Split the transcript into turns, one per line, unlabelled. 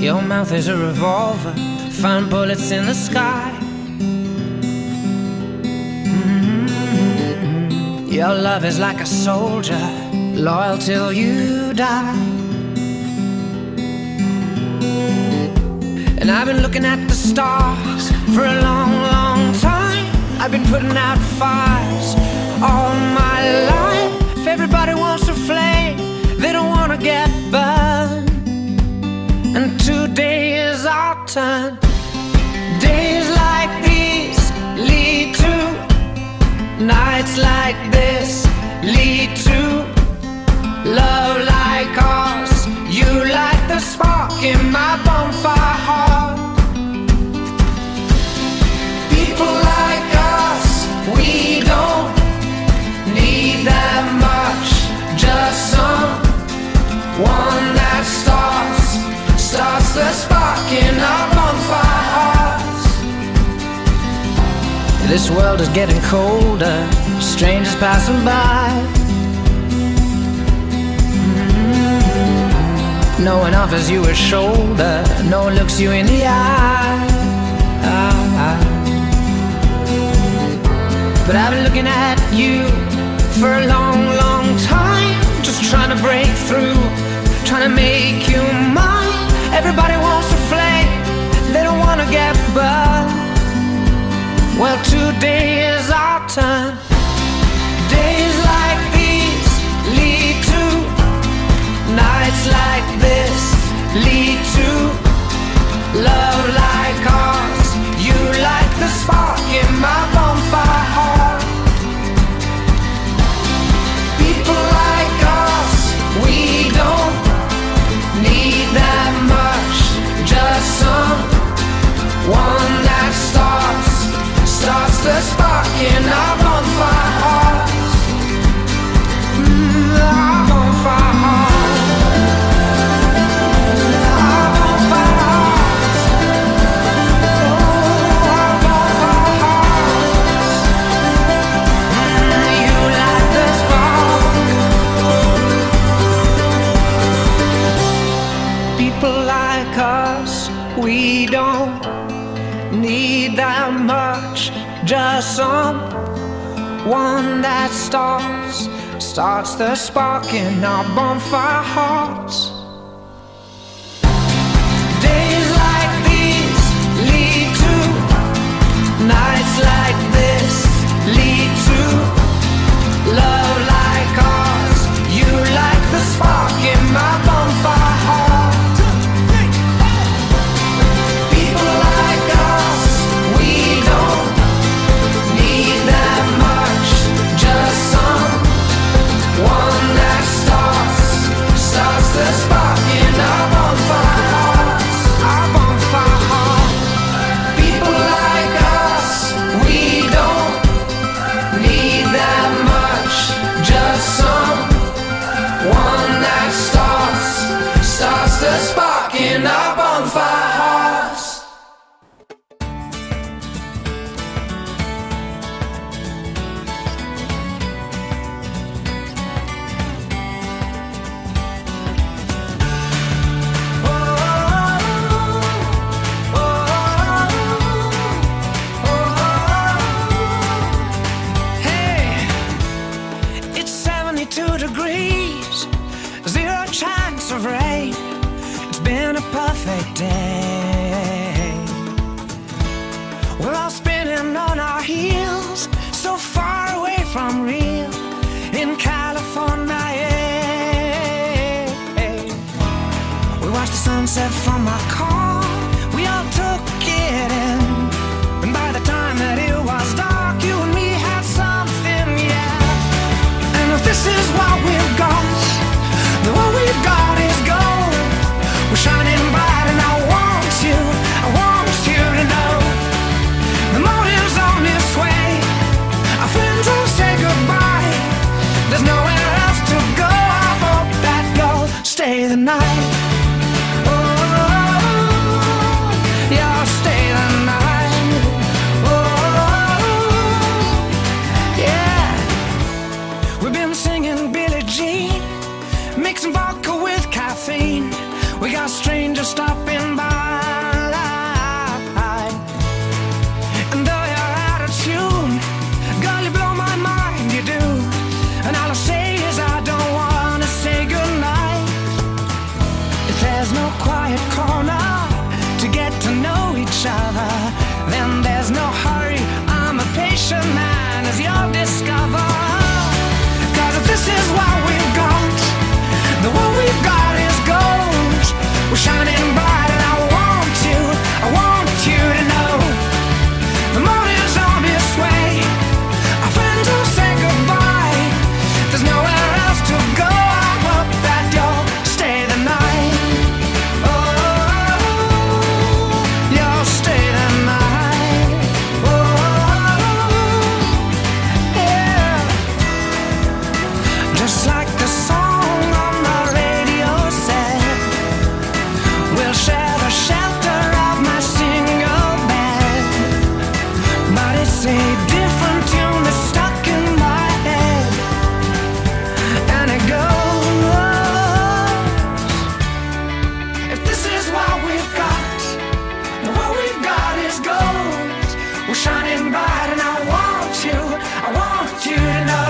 Your mouth is a revolver, find bullets in the sky. Your love is like a soldier, loyal till you die. And I've been looking at the stars for a long, long time. I've been putting out fires all my life. Everybody wants a flame, they don't wanna get burned. And today is our turn. Days like these lead to nights like this, lead to love like ours. You light the spark in my bonfire heart. People like us, we don't need that much. Just someone that starts the spark in our bonfire hearts. This world is getting colder, strangers passing by. No one offers you a shoulder, no one looks you in the eye. But I've been looking at you for a long, long time, just trying to break through, trying to make you mine. Everybody wants a flame, they don't wanna get burned. Well, today is our turn. Days like these lead to nights like this, lead to love like ours. You light the spark in my bonfire heart. People like us, we don't need that much. Just someone that starts the spark in our bonfire hearts. Our bonfire hearts. Our bonfire hearts. Our bonfire hearts. You light the spark. People like us, we don't need that much. Just someone that starts the spark in our bonfire hearts. Days like these lead to nights like this, lead to love like ours. You light the spark in my bonfire heart. People like us, we don't need that much. Just someone that starts the spark in our bonfire hearts. Our bonfire heart. People like us, we don't need that much. Just someone that starts the spark in our bonfire hearts. Hey, it's 72 degrees, 0 chance of rain. It's been a perfect day. We're all spinning on our heels, so far away from real in California. Yeah. We watched the sunset from our car, we all took it in. And by the time that it was dark, you and me had something, yeah. And if this is what we've got, then what we've got is gold. We're shining bright and I want you to know. The morning's on its way, our friends will say goodbye. There's nowhere else to go, I hope that you'll stay the night. Oh, you'll stay the night. Oh, yeah. We've been singing Billie Jean, mixing vodka with caffeine. We got strangers stopping by. right, and I want you to know